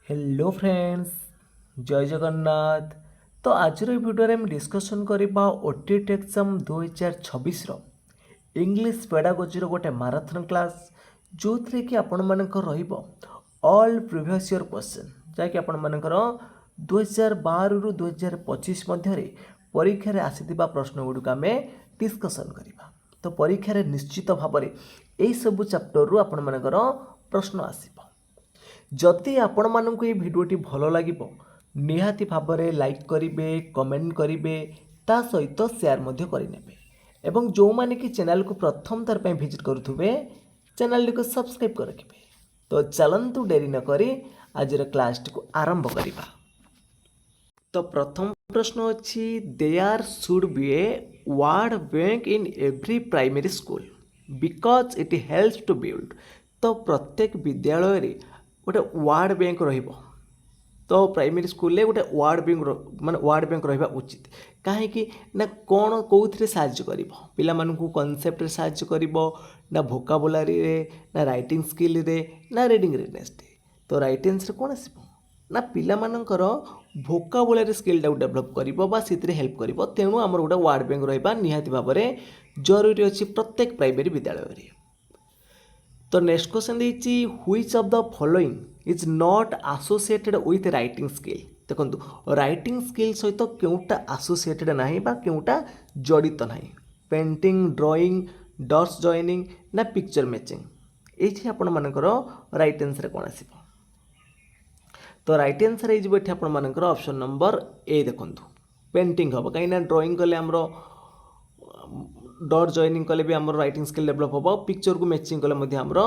Hello friends, जय जगन्नाथ। तो आज भिडियो में डिस्कसन करबा ओटीटी एग्जाम 2026 इंग्लिश पेडागोजी गोटे माराथन क्लास जो थी कि आपण मानकर रहिबो ऑल प्रीवियस ईयर क्वेश्चन जहाँकि आपण मानकर 2012 रु 2025 मध्य परीक्षा आसीथिबा प्रश्न गुड़िक आम डिस्कसन करबा। तो परीक्षा निश्चित भाव में यही सब चैप्टर रु आपण मानकर प्रश्न आसीबो। जदि आपण मानक ये भिडियोटी भल लगे निहाती भाव में लाइक करेंगे, कमेंट करेंगे, ता सहित शेयर मध्य करेंगे एवं जो माने कि चैनल को प्रथम थर पर विजिट करुवे चैनल को सब्सक्राइब कर रखिए। तो चलतु डेरी न करी आज क्लास को आरंभ करवा। तो प्रथम प्रश्न अच्छी there should be a word bank in every primary school because it helps to build. तो प्रत्येक विद्यालय रे गोटे वार्ड बैंक रहिबो। तो प्राइमरी स्कूल गोटे वार्ड बैंक माने वार्ड बैंक रहिबा उचित कहीं ना कौन कौन साहाय्य कर पिलामानंकु कॉन्सेप्ट रे साहाय्य करिवो ना भोकाबुलारी रे ना राइटिंग स्किल रे ना रीडिंग रीडनेस रे। तो राइट आंसर कौन आसिबो ना पिलामानंकर भोकाबुलारी स्किल टाକୁ डेभलप करिवो बा सितरे हेल्प करिवो। तेणु हमर गोटे वार्ड बैंक रहिबा निहाती भाव में जरूरी अछि प्रत्येक प्राइमरी विद्यालय रे। तो नेक्स्ट क्वेश्चन देछि which of the following is not associated with writing skill. देखो राइटिंग स्किल सहित केउटा एसोसिएटेड नाही बा केउटा जड़ित नाही। पेंटिंग, ड्राइंग, डट्स जॉइनिंग ना पिक्चर मैचिंग एठी आपण मानकर राइट आंसर कोन आसीबो। तो राइट आंसर हे जिवो एठी आपण मानकर ऑप्शन नंबर ए देखंतु पेंटिंग हम कहीं ड्राइंग कले हमरो डट जॉइनिंग कले भी हमरो राइटिंग स्किल डेभलप हो पिक्चर को मैचिंग कले मध्ये हमरो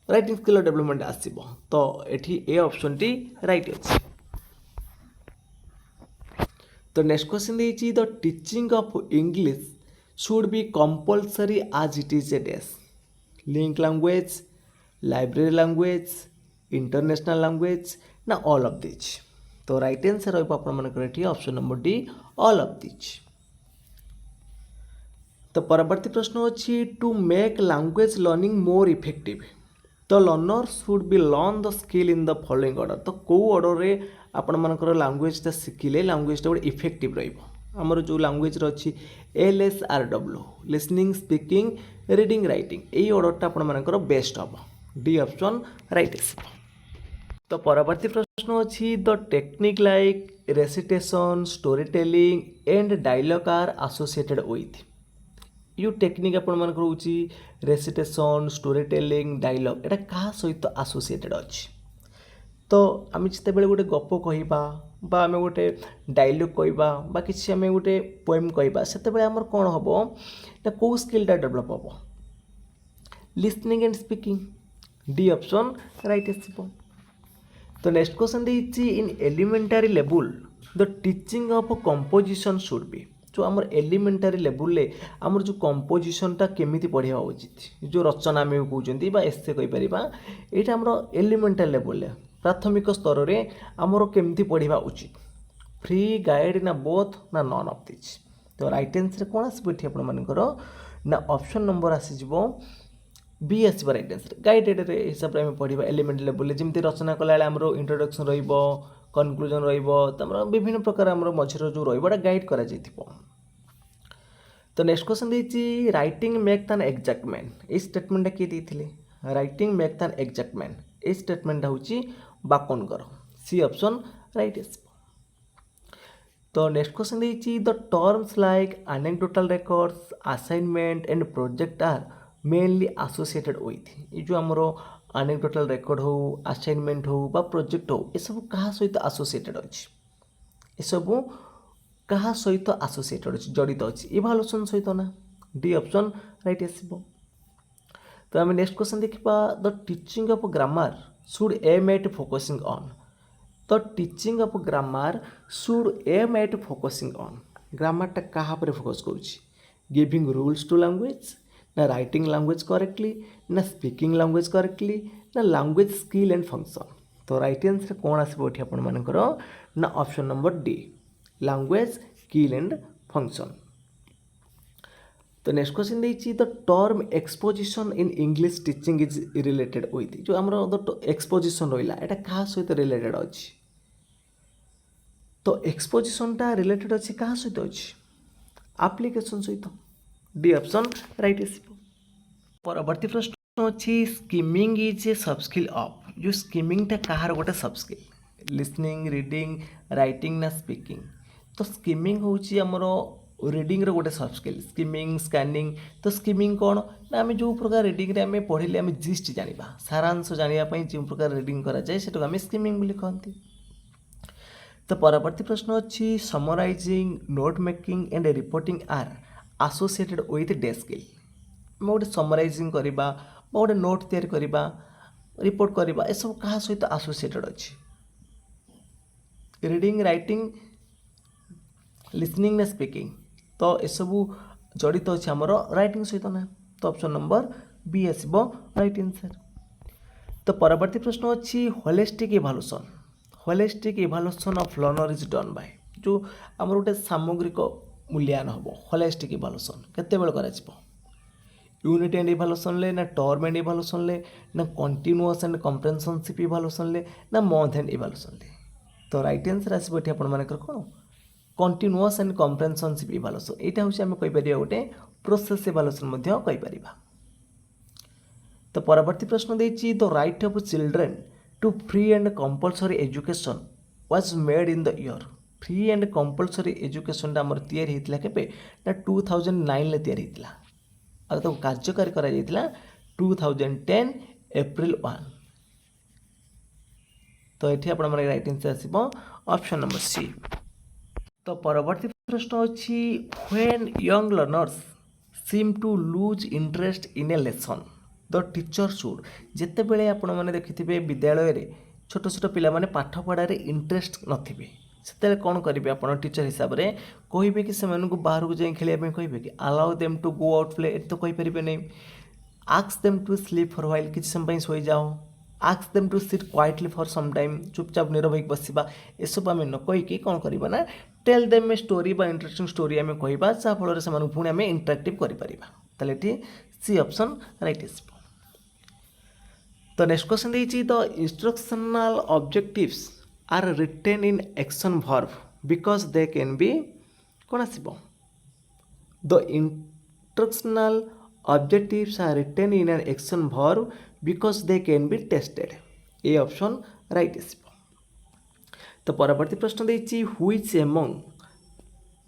राइटिंग स्किल डेभलपमेंट आसीबो। तो एठी ए ऑप्शन टी राइट अछि। तो नेक्स्ट क्वेश्चन देछि the teaching of English should be compulsory as it is a dash link language, library language, international language ना ऑल ऑफ दिस। तो राइट आंसर रहइबो आपण मानकर एठी option number D all of this. तो परवर्ती प्रश्न अच्छी to make language learning more effective. तो learner should be learn the skill in the following order. तो कौ ऑर्डर रे आपण मानकर लैंग्वेजटा शिखिले लैंग्वेजटा गोटे इफेक्टिव रहिबो। हमर जो लैंग्वेज रछि LSRW listening, speaking, reading, writing एई ऑर्डरटा आपण मानकर बेस्ट हबो। डी ऑप्शन राइट आसीबो। तो परवर्ती प्रश्न अच्छी the technique like recitation, story telling and dialogue are associated with. यू टेक्निक आपण मानकर होची रेसिटेशन, स्टोरी टेलिंग, डायलॉग एटा कहा सहित एसोसिएटेड अछि। तो आम जिते बेले गोटे गप कहबा बा आम गोटे डायलॉग कहबा बा किछि आम गोटे पोएम कहबा सेते बेले हमर कोन हबो ना को स्किलटा डेभलप हबो listening and speaking. D option right आसीबो। तो नेक्स्ट क्वेश्चन देछि in elementary level the teaching of composition should be. जो आम एलिमेंटारी लेवल आमर जो कंपोजिशनटा केमिति पढ़ा उचित जो रचना आम कहते बा एसे कहीपर यहाँ आमर एलिमेंटारी लेवल प्राथमिक स्तर में आमर केमिति पढ़ा उचित फ्री गाइड ना बोथ ना नन ऑफ दिस। तो राइट आंसर कौन आसो ये आपर ना ऑप्शन नंबर आसीज बी आसो राइट आंसर गाइडेड हिसाब से आम पढ़ा एलिमेंटारी लेवल जमी रचना कला आमर इंट्रोडक्शन रहिबो, कनक्लूजन रहिबो, तमरा विभिन्न प्रकार आमर मझिर जो रहिबोटा गाइड करा जाइथिबो। तो नेक्स्ट क्वेश्चन देछि writing make an exact man. A statement किए देथिले writing make an exact man a statement होछि बाकनकर। सी ऑप्शन राइट आसो। तो नेक्स्ट क्वेश्चन देछि the terms like anecdotal records, assignment and project are mainly associated with. ये जो आमर एनेक्डोटल रिकॉर्ड हो, असाइनमेंट हो बा प्रोजेक्ट हो ये सब कहा सहित एसोसिएटेड अछि ये सब कहा सहित एसोसिएटेड अछि जड़ित अछि इवालुएशन सहित ना। डी ऑप्शन राइट आसीबो। तो आम नेक्स्ट क्वेश्चन देखिबा the teaching of grammar should aim at focusing on. तो teaching of grammar should aim at focusing on ग्रामरटा कहा पर फोकस करूछि गिविंग रूल्स टू लैंग्वेज ना राइटिंग लैंग्वेज करेक्टली ना स्पीकिंग लैंग्वेज करेक्टली ना लैंग्वेज स्किल एंड फंक्शन। तो right answer कौन आसो ये आपण मानकर ना option number D language skill and function. तो नेक्स्ट क्वेश्चन देखिए the term exposition in English teaching is related with जो आम एक्सपोजिशन रहा है क्या सहित रिलेटेड अच्छी तो एक्सपोजिशनटा रिलेटेड अच्छी क्या सहित अच्छी आप्लिकेशन सहित डी ऑप्शन राइट आसो। परवर्ती प्रश्न अच्छी skimming is a sub skill of जो स्किमिंगटा कहार गोटे sub skill listening reading writing ना स्पीकिंग तो स्किमिंग हूँ आमर रीडिंग रो गोटे सब स्किल स्किमिंग स्कैनिंग तो स्किमिंग कौन ना आम जो प्रकार रीडिंग रे आम पढ़ले आम जिस्ट जाना सारांश जानापी जो प्रकार रीडिंग कराए से आम स्किमिंग बोली कहती। तो परवर्ती प्रश्न अच्छी summarising note making and reporting are associated with the skill आम गोटे समराइजिंग करवा गोटे नोट तैयारी करवा रिपोर्ट करवा यह सब क्या सहित एसोसिएटेड अच्छी रीडिंग राइटिंग लिसनिंग ना स्पीकिंग तो यू जड़ित अच्छे आमर राइटिंग सहित ना तो ऑप्शन नंबर बी आसब राइट आंसर। तो परवर्ती प्रश्न अच्छी holistic evaluation of learner is done by जो आमर गोटे सामग्रिक मूल्यांकन हम होलिस्टिक इभालुएसन केतेबेले करा यूनिट एंड इभालुएसन ले ना टर्म एंड इभालुएसन ले ना कंटिन्यूअस एंड कम्प्रेहेंसिव इभालुएसन ले ना मंथ एंड इभालुएसन ले तो राइट आंसर आसब ये आपण मानकर कौन कंटिन्यूअस एंड कम्प्रेहेंसिव इभालुएसन यहाँ हूँ आम कहीपर गोटे प्रोसेस इभालुएसन कहीपर। तो परवर्ती प्रश्न देती the right of children to free and compulsory education was made in the year free and compulsory education आमर तैयारी केबे ना 2009 तैयारी आ तो कार्यकारी करा 2010 एप्रिल 1 तो ये आप राइट आंसर आसब ऑप्शन नंबर सी। तो परवर्ती प्रश्न अच्छी when young learners seem to lose interest in a lesson the teacher should जिते बड़े आपण मैंने देखिथे विद्यालय रे छोट छोट पिला माने पाठ पढ़ार इंटरेस्ट नथिबे से कौन करेंगे आप टीचर हिसाब से कहे कि से बाहर को जाए खेलने कहे कि allow them to go out play तो कहींपर नहीं ask them to sleep for while किसी समय शोई जाओ ask them to sit quietly for some time चुपचाप नीरव होकर बसवा एसब आम न कहीकि कौन करवा ना टेल देम ए स्टोरी बा इंटरेस्टिंग स्टोरी आम कहवा जहाँफल से पुणी आम इंटरेक्टिव कर सी ऑप्शन राइट आसब। तो नेक्स्ट क्वेश्चन देती the instructional objectives are written in action verb because they can be कौन आसब the instructional objectives are written in an action verb because they can be tested A option right आसब। तो परवर्ती प्रश्न देती which among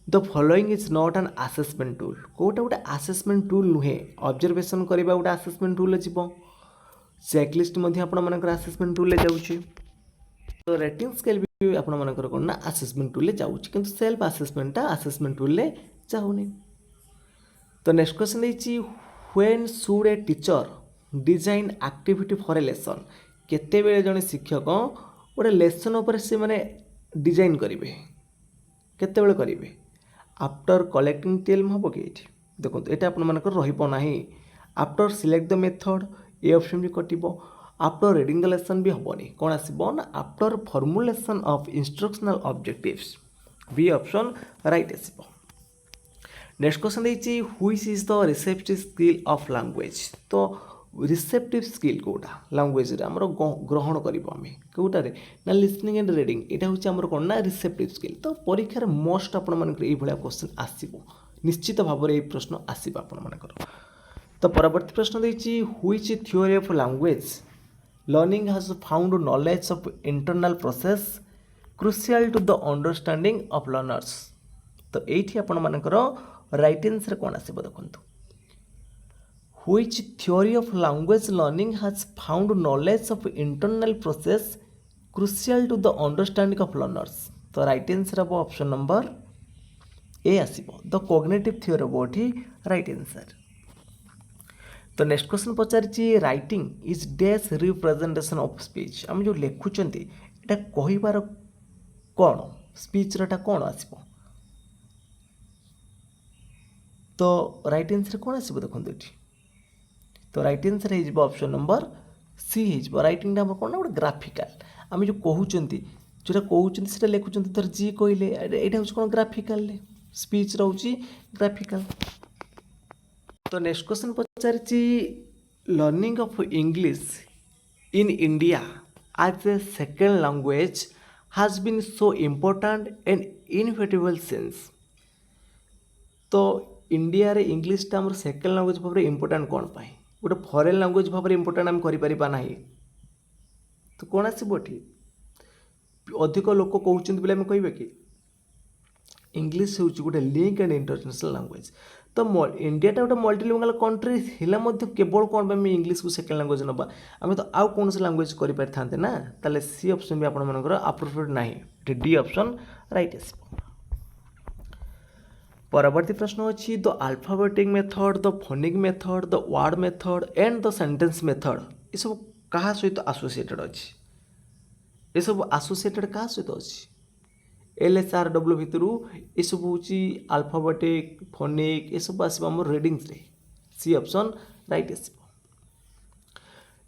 the following is not an assessment tool कोटा गोटे assessment tool नुहे ऑब्जर्वेशन करवा गोटे असेसमेंट टूल जीव चेकलिस्ट आपर असेसमेंट टूल जाऊँगी तो रेटिंग स्केल भी आपर कौन ना असेसमेंट टूल जाऊँगी किंतु सेल्फ असेसमेंटा असेसमेंट टूल जाऊनी। तो नेक्स्ट क्वेश्चन देती when should a teacher design activity for a lesson केते बेले जने शिक्षक गोटे लेसन उपर से माने डिजाइन करेंगे केते बेले करेंगे आफ्टर कलेक्टिंग टेल्म हम कि देखो यहाँ आपना after select the method a option भी कटिबो आफ्टर रीडिंग द लेसन भी हेनी कौन आसो ना after formulation of instructional objectives B option right आसो। नेक्स्ट क्वेश्चन देती which is the receptive skill of language तो रिसेप्टिव स्किल कोटा लैंग्वेज आमर ग्रहण करें कौटारे ना लिसनिंग एंड रीडिंग यहाँ हूँ आमर कौन ना रिसेप्टिव स्किल तो परीक्षार मोस्ट आपण क्वेश्चन आसो निश्चित भाव में ये प्रश्न आसो आपर। तो परवर्ती प्रश्न देती which theory of language learning has found knowledge of internal process crucial to the understanding of learners तो ये आपर राइट आंसर कौन आसो देखो which theory of language learning has found knowledge of internal process crucial to the understanding of learners तो right answer हम option number A आसो the cognitive theory बोटी राइट आंसर। तो नेक्स्ट क्वेश्चन पचारि writing is dash representation of speech आम जो लिखुंट ये कहबार कौन स्पीच रा कौन आसो तो राइट आंसर कौन आसो देखो ये तो राइट आंसर हो ऑप्शन नंबर सी हो राइटिंग कौन ना गोटे ग्राफिकाल आम जो कहते जोटा कहते लिखुं धर जी कहले यहाँ हूँ कौन ग्राफिकाल स्पीच रोचे ग्राफिकाल। तो नेक्स्ट क्वेश्चन पचारिछि learning of English in India as a second language has been so important and inevitable since। तो इंडिया रे इंग्लिश टा हमर सेकेंड लैंग्वेज भाव इंपोर्टाट कौन पाए गोटे फरेन लैंग्वेज भाव इंपोर्टाट आम करें तो कौन आसो ये अधिक लोक कहते बोले आम कह कि इंग्लिश हूँ गोटे लिंक एंड इंटरनेशनल लैंग्वेज। तो इंडियाटा गोटे मल्टीलिंगुअल कंट्री है केवल कौन आम इंग्लिश को सेकेंड लैंग्वेज नवा आम तो आउ कौन से लैंग्वेज करें था ना ताले सी ऑप्शन भी आपर अप्रोप्रिएट ना डी ऑप्शन राइट आस। परवर्ती प्रश्न अच्छी the alphabetic method the phonic method the word method and the sentence method ये सब क्या सहित आसोसिएटेड अच्छी ये सब आसोसिएटेड क्या सहित अच्छी LSRW भितर ये सब हूँ अल्फाबेटिक फोनिक ये सब आस रिडिंग्स सी ऑप्शन राइट आस।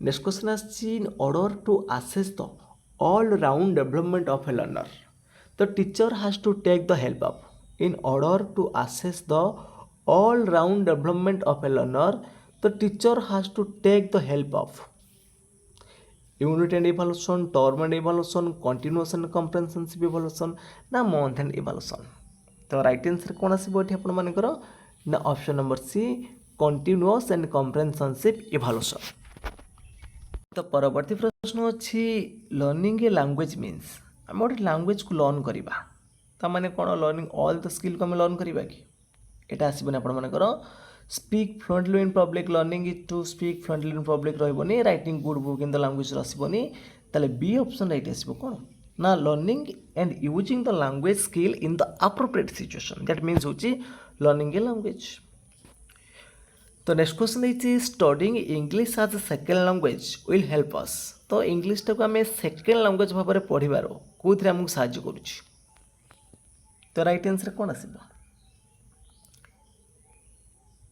नेक्स्ट क्वेश्चन आसी in order to assess the all round development of a learner the teacher has to take the help of. In order to assess the all-round development of a learner, the teacher has to take the help of unit and evaluation, term and evaluation, continuous and comprehensive evaluation ना month and evaluation। तो right answer कौन आसो ये आपण मानकर ना option number C continuous and comprehensive evaluation. तो परवर्ती प्रश्न अच्छी लर्निंग ए लैंग्वेज मीन्स आम गोटे लैंग्वेज को लर्न करवा ताने कौन लर्निंग ऑल द स्किल को आम लर्न करवा कि यहाँ आसबनी आपर speak fluently in public learning is to speak fluently in public रही writing good book in the language आसबनी ताले बी ऑप्शन राइट आसो कौन ना learning and using the language skill in the appropriate situation that means हूँ learning a language. तो next question है studying English as a second language will help us. तो English टाक आम सेकेंड लैंग्वेज भाव में पढ़ार कौन आमको साहाय्य करुच्ची तो राइट आंसर कौन आस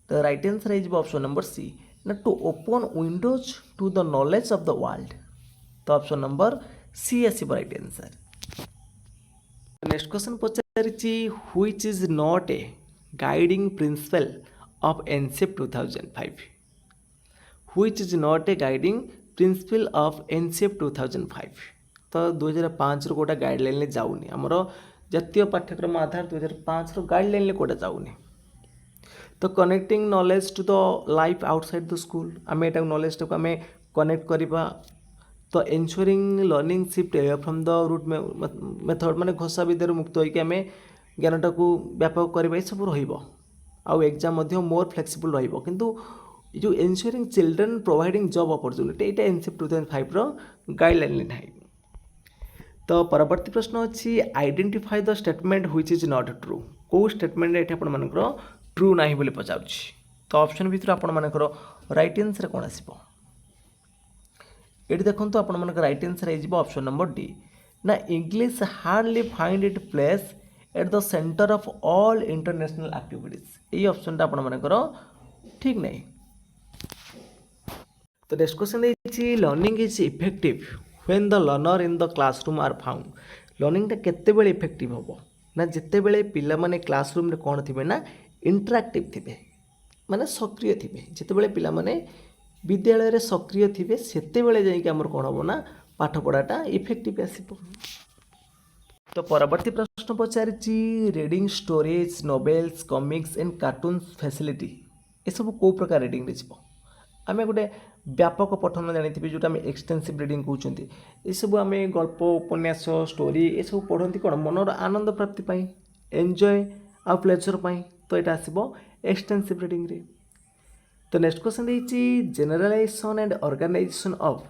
तो राइट आंसर है ऑप्शन नंबर सी ना to open windows to the knowledge of the world. तो ऑप्शन नंबर सी आसो राइट आंसर। नेक्स्ट क्वेश्चन पचारि which is not a guiding principle of NCF 2005। Which is not a guiding principle of NCF 2005। तो 2005 गोटे guideline जाऊनी आमर जातीय पाठ्यक्रम आधार 2005 guideline कोटा जाऊनी। तो connecting knowledge to the life outside the school आम एटा नॉलेज टाक आम कनेक्ट करवा। तो ensuring learning shift from the rote method माने घोषा विद्यार मुक्त होकर आम ज्ञानटा को व्यापक करवा सब रहा एग्जाम मोर फ्लेक्सिबल रहा किंतु जो एन्श्योरिंग चिल्ड्रेन प्रोवाइडिंग जॉब अपॉर्चुनिटी यहाँ एनसीएफ 2005 गाइडलाइन ना। तो परवर्ती प्रश्न अच्छी identify the statement which is not true कौ स्टेटमेंट ये आपर ट्रू ना बोली पचार। तो ऑप्शन भितर आपर राइट आंसर कौन आसो ये देखो तो आपर राइट आंसर हो ऑप्शन नंबर डी ना English hardly find it place at the centre of all international activities ये ऑप्शन आपर ठीक नहीं। तो नेक्स्ट क्वेश्चन है learning is effective when the learner in the classroom are found. लर्निंगटा केतेबेले इफेक्टिव हम ना जिते बड़े पिला माने क्लासरूम रे कौन थे ना इंटराक्टिव थे माने सक्रिय थे जिते पिला माने विद्यालय रे सक्रिय थे सेते बेले जाइए आमर कौन हम ना पाठ पढ़ाटा इफेक्टिव आसो। तो परवर्ती प्रश्न पचारि reading stories novels comics and cartoons facility ये सब कौ प्रकार रीडिंग आम गोटे व्यापक पठन जानी जोटा आम एक्सटेंसिव रीडिंग कहते ये सब आम गल्प उपन्यास स्टोरी ये सब पढ़ती कौन मनर आनंद प्राप्ति एंजॉय आ प्लेजर तो यहाँ आसो एक्सटेंसिव रीडिंग रे। तो नेक्स्ट क्वेश्चन है generalisation and organisation of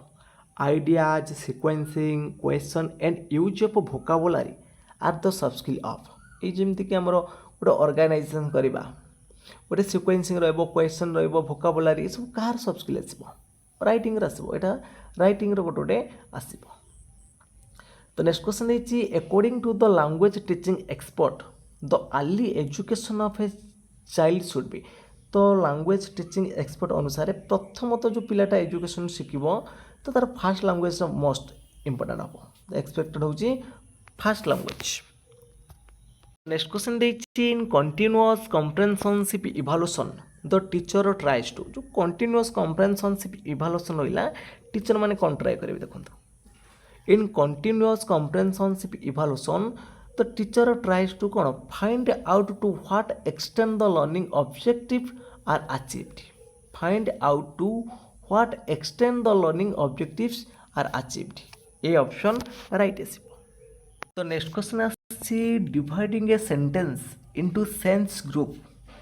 ideas sequencing question and use of vocabulary are the sub skill of ये जमीक आमर गोटे ऑर्गेनाइजेशन करवा गोटे सीक्वेंसिंग क्वेश्चन वोकाबुलरी ये सब कहार सब स्किल आसो राइटिंग आसो यहाँ राइटिंग गोटे गोटे आसो। तो नेक्स्ट क्वेश्चन है according to the language teaching expert the early education of a child should be. तो लैंग्वेज टीचिंग एक्सपर्ट अनुसार प्रथमतः जो पिलाटा एजुकेशन शिखब तो तार फास्ट लैंग्वेज मोस्ट इंपोर्टेंट हम एक्सपेक्टेड हूँ first language. Next question in continuous comprehensive evaluation the teacher tries to जो कंटिन्यूअस कम्प्रेहेंसिव इवाल्युएसन रहा टीचर मैंने कौन ट्राए करेंगे देखो in continuous comprehensive evaluation the teacher tries to कौन find out to what extent the learning objective are achieved find out to what extent the learning objectives are achieved A option right आसीबो। तो next question आसी dividing a sentence into sense group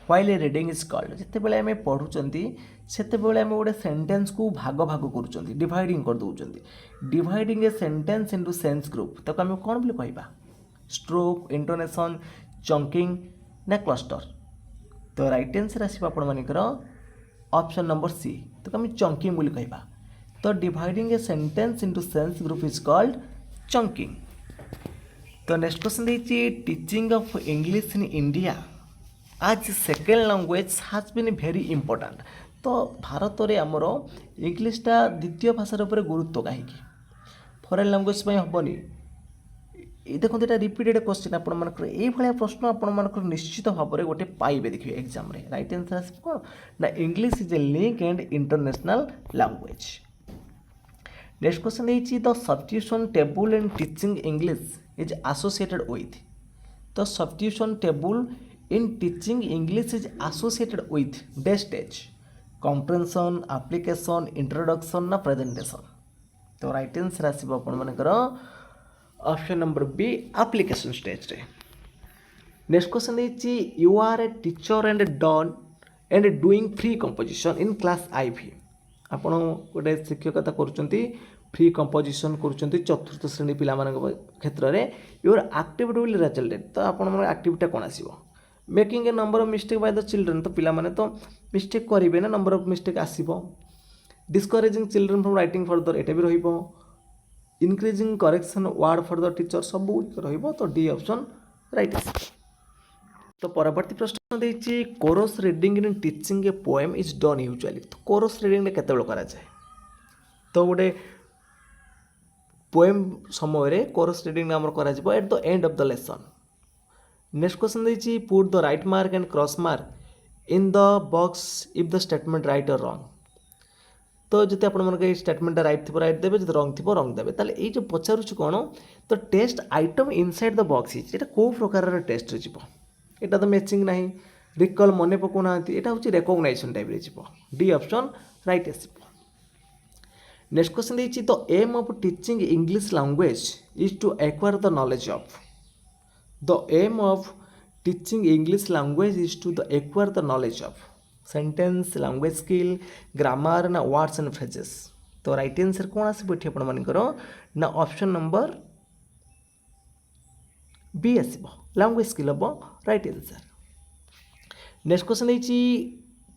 while a reading is called जितेबाला आम पढ़ुंट से गोटे sentence को भाग भाग कर डिवाइडिंग कर दौरान dividing a sentence into sense group ताको आम कौन बोली कहबा स्ट्रोक इंटोनेशन चंकिंग ना क्लस्टर। तो राइट आंसर आसीबा आपण मानकर ऑप्शन नंबर सी तो आम चंकिंग बोली कहबा। तो dividing a sentence into sense group is called chunking. तो नेक्स्ट क्वेश्चन देखिए teaching of English in India as second language has been very important. तो भारत में आमर इंग्लीटा द्वितीय भाषार उपर गुरुत्व कहीं फरेन लैंग्वेज हेनी देखो यहाँ रिपीटेड क्वेश्चन आपर ये प्रश्न आपर निश्चित भाव में गोटे पाइबे देखिए एग्जाम रे राइट आंसर आस कौन ना English is a link and international language. Next question है the substitution table in teaching English is associated with. तो substitution table in teaching English is associated with the stage comprehension application introduction ना presentation. तो right answer आसीबो आपण मानकर option number B application stage रे। Next question है you are a teacher and doing free composition in class IV आपण गोटे शिक्षकता करुँच free composition करुँच चतुर्थ श्रेणी पिला क्षेत्र में योर एक्टिविटी विल रिजल्टेड। तो आपण एक्टिविटी कौन आसीबो making a number of mistake by the children. तो पिला माने तो मिस्टेक करेंगे ना नंबर ऑफ मिस्टेक आसीबो discouraging children from writing further एटा भी रहिबो increasing correction word for the teacher सब रहिबो। तो डी ऑप्शन राइट आसीबो। तो परवर्ती प्रश्न देछि chorus reading in teaching a poem is done usually. तो कोरस रीडिंग केतेबेल करा जाए तो गोटे पोएम समय रे कोरस रीडिंग आमर करा जिवो at the end of the lesson. Next question देछि put the right mark and cross mark in the box if the statement right or wrong. तो जब आप स्टेटमेंट राइट थी राइट देवे जो रंग थी रंग देवे ताले ये जो पचारुच कौन तो test item inside the box ये कौ प्रकार टेस्ट यहाँ तो मैचिंग ना रिकल मन पकाना यहाँ हूँ रेकग्नाइजेशन टाइप जीव डी ऑप्शन राइट आसो। नेक्स्ट क्वेश्चन देखिए the aim of teaching English language is to acquire the knowledge of. The aim of teaching English language is to the acquire the knowledge of sentence language skill grammar ना words and phrases. तो right answer कौन आसो ये आपर ना option number B आसो language skill हम right answer. Next question देखिए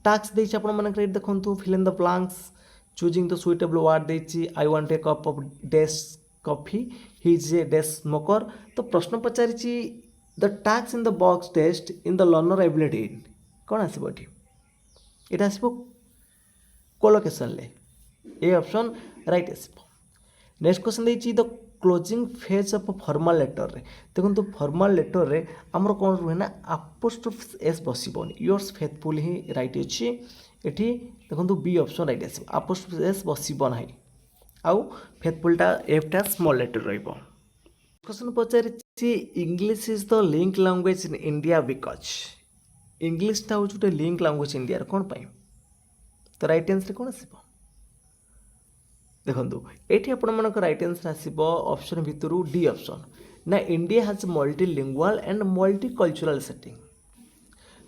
टास्क देखिए आप देखो fill in the blanks choosing the suitable word देखिए I want a cup of dash coffee he is a dash smoker. तो प्रश्न पचारि the task in the box test in the learner ability कौन आसो ये आसो कोलोकेशन ले A option right आसो। नेक्स्ट क्वेश्चन देखिए the closing phase of formal letter रे देखो फॉर्मल लेटर रे आमर कौन रुहे ना अपोस्ट्रोफ एस बसबनी योर्स फेथफुल ही राइट अच्छी एठी देखो बी ऑप्शन राइट आसो अपोस्ट्रोफ एस बसब ना आउ फेथफुलटा एफटा स्मॉल लेटर रहिबो। क्वेश्चन पचारि English is the link language in India because इंग्लिशटा हूँ गोटे लिंक लैंग्वेज इंडिया कौन पाई। तो राइट आंसर कौन आसो देखो ये आपर राइट आंसर आसो ऑप्शन भितर डी ऑप्शन ना India has multilingual and multicultural setting.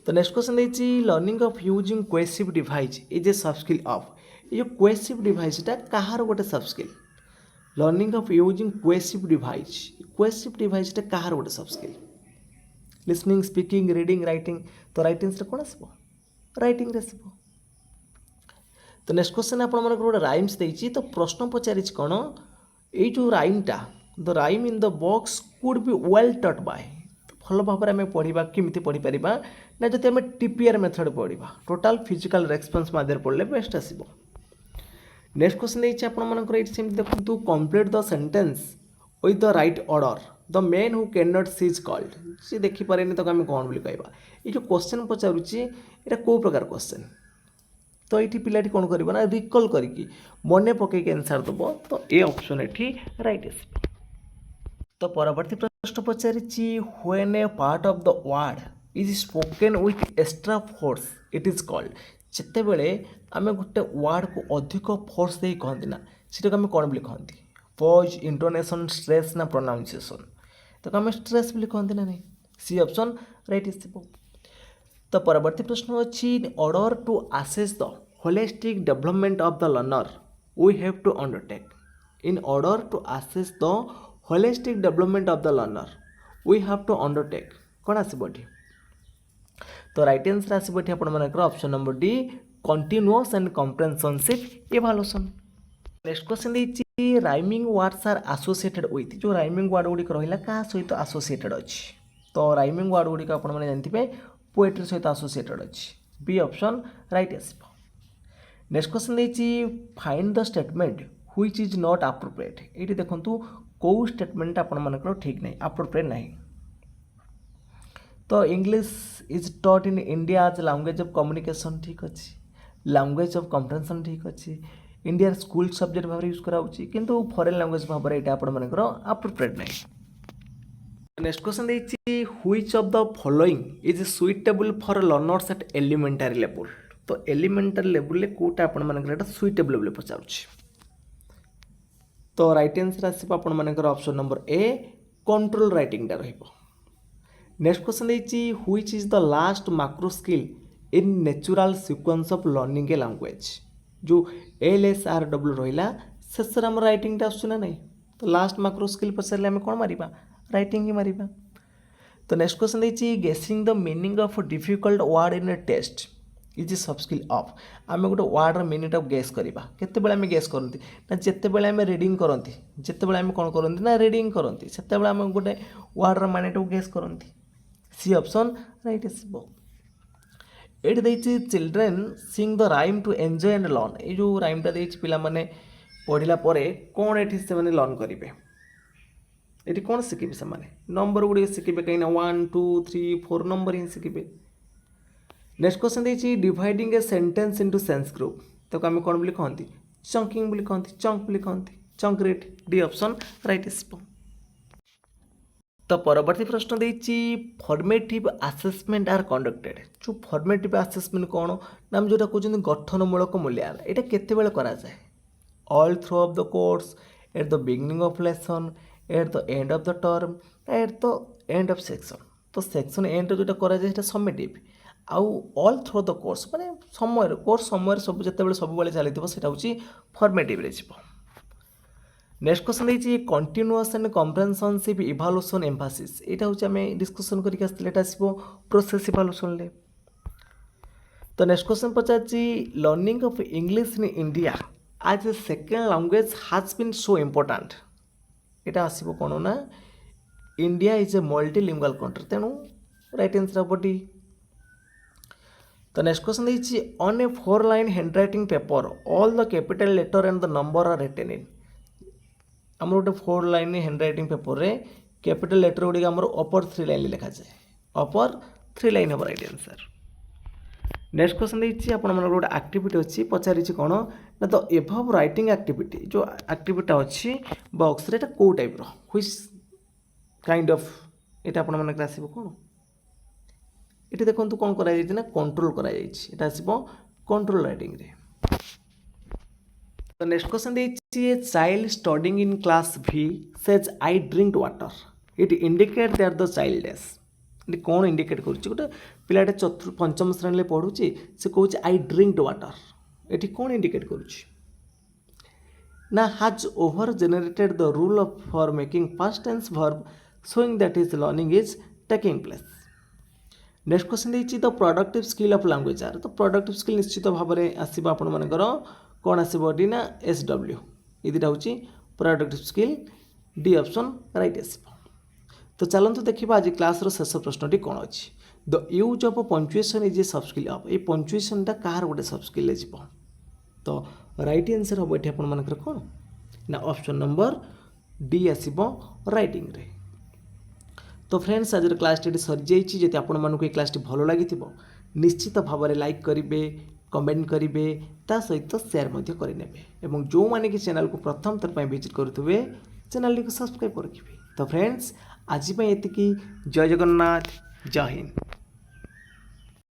तो नेक्स्ट क्वेश्चन देखिए learning of using cohesive device is a sub skill of. ये कोहेसिव डिवाइसटा कहार गोटे sub skill learning of using cohesive डिवाइसटा कहार गोटे sub skill listening speaking reading writing. तो राइट आंसर कौन आसो राइटिंग आसो। तो नेक्स्ट क्वेश्चन आप गोटे राइम्स देती तो प्रश्न पचारि कौन ये जो राइमटा the rhyme in the box could be well taught by. भल भाव में आम पढ़ा किमिति पढ़ी पारिबा ना जदि आम टीपीआर मेथड पढ़ा टोटाल फिजिकल रेस्पॉन्स माध्यम पढ़ले बेस्ट आसो। नेक्स्ट क्वेश्चन देखिए आप देखो complete the sentence with the right order the man who can not see is called सी देखिपारे तो आम कौन बोली कहवा ये जो क्वेश्चन पचारुची ये कौ प्रकार क्वेश्चन तो ये पिलाटी कौन कर रिकल करके मन पकईक आंसर दब तो ये ऑप्शन ये राइट आस तो परवर्ती प्रश्न पचारि when a part of the word is spoken with extra force it is called जिते बेले आम गोटे वर्ड को अधिक फोर्स दे कहती ना सीटा आम कौन बोली कहती पॉज इंटोनेशन स्ट्रेस ना प्रोनाउंसिएशन तो आम स्ट्रेस बोली कहती ना नहीं सी ऑप्शन राइट आसो तो परवर्ती प्रश्न अच्छी in order to assess the holistic development of the learner we have to undertake in order to assess the holistic development of the learner we have to undertake कौन आसबटी तो राइट आंसर आसबटी आपर option number D continuous and comprehensive evaluation next question देती rhyming words are associated with जो rhyming word गुड़िक रहा क्या सहित एसोसिएटेड अच्छी तो राइमिंग वर्ड गुड़िक आपने जानते पोएट्री सहित एसोसिएटेड अच्छी बी ऑप्शन राइट आसब नेक्स्ट क्वेश्चन देती find the statement which is not appropriate ये देखो कौ स्टेटमेंट आपर ठीक नहीं एप्रोप्रिएट नहीं तो English is taught in India as language of communication ठीक अच्छे लैंग्वेज ऑफ कम्प्रेहेंशन ठीक अच्छे इंडिया स्कूल सब्जेक्ट भाव यूज कराऊँगी किंतु फॉरेन लैंग्वेज भाव में यहाँ आपर एप्रोप्रिएट नहीं नेक्स्ट क्वेश्चन देती which of the following is suitable for learners at elementary level तो एलिमेंटारी लेवल कौटा आपर सुइटेबल बोली पचारूँ तो right answer as per option number A control writing next question देती which is the last micro skill in natural sequence of learning a language जो LSRW रहा शेष आम writing आसना नहीं तो लास्ट माइक्रो स्किल पचारे आम कौन मारिबा राइटिंग ही मारिबा तो नेक्स्ट क्वेश्चन देती guessing the meaning of difficult word in a test is sub skill of आम गोटे वर्डर मीनिंग ऑफ गेस करवा केते आम गेस करती ना जिते आम रीडिंग करती जिते आम कौन करती ना रीडिंग करती से आम गोटे वर्डर माइंड गेस करती सी ऑप्शन राइट आसो ये देखिए children sing the rhyme to enjoy and learn ये जो राइमटा देखिए पिला माने पढ़ला कौन ये से लर्न करेंगे ये कौन शिखे से नंबर गुड़े शिखे कहीं 1 2 3 4 नंबर ही शिखे नेक्स्ट क्वेश्चन देखिए dividing a sentence into sense group तो आम कौन बोली कहती चंकिंग बोली कहती चंक बोली कहती chunk rate D option right आसो तो परवर्ती प्रश्न देती फॉर्मेटिव असेसमेंट आर कंडक्टेड जो फॉर्मेटिव असेसमेंट कौन ना जो कहते गठनमूलक मूल्यांकन यहाँ केतबेले करा जाए all through of the course at the beginning of lesson eight the end of the term eight the end of section तो सेक्शन एंड जो करा समेटिव आउ ऑल थ्रू द कोर्स माने समय कोर्स समय सब जिते सब चली से हूँ फॉर्मेटिव नेक्स्ट क्वेश्चन देखिए continuous and comprehensive evaluation emphasis यहाँ हूँ आम डिस्कसन करके आसो प्रोसेस इवैल्यूएशन तो नेक्स्ट क्वेश्चन पचार learning of English in India as a second language has been so important यहाँ आसो कौन ना India is a multilingual country तेणु राइट आंसर हम डी तो नेक्स्ट क्वेश्चन देखिए on a 4 line handwriting paper all the capital letter and the number are written इन आम गोटे 4 लाइन हैंडराइटिंग पेपर रे कैपिटल लेटर गुड़ी आम अपर 3 लाइन लिखा जाए अपर 3 लाइन हम राइट आंसर नेक्स्ट क्वेश्चन देखिए आप गोटे एक्टिविटी अच्छी पचारि कौन ना तो एभव राइटिंग एक्टिविटी जो एक्टिविटी अच्छी बॉक्स रे कौ टाइप व्हिच काइंड ऑफ ये आप आसो कौन ये देखो कौन कर कंट्रोल कर कंट्रोल राइटिंग रे तो नेक्स्ट क्वेश्चन देखिए child studying in class V says I drink water it indicate that the child has कौन इंडिकेट कर गोटे पिलाटे पंचम श्रेणी पढ़ुची से कौच आई ड्रिंक वाटर ये कौन इंडिकेट करुच्ची ना has over generated the rule of for making past tense verb showing that is learning is taking place next question देखिए the productive skill of language are तो प्रोडक्टिव स्किल निश्चित भाव में आसो आपर कौन आसबी ना SW ये दुटा हूँ productive skill D option right आसो तो चलते देखा आज क्लास शेष प्रश्नटी कौन अच्छी the use of punctuation is a sub skill of ये पंचुएसनटा कहार गोटे सब स्किल जीव तो राइट आंसर हम ये आपर कौन ना ऑप्शन नंबर डी आसो राइटिंग रे तो फ्रेंड्स आज क्लास टी सरी जाइए। जदि आपको ये क्लास टी भल लगी निश्चित भाव में लाइक करेंगे, कमेंट करेंगे, ता सहित सेयार करेंगे और जो मैंने कि चैनल को प्रथम थर पर विजिट करुवे चैनल को सब्सक्राइब कर रखिए। तो फ्रेंड्स आज ये जय जगन्नाथ, जय हिंद।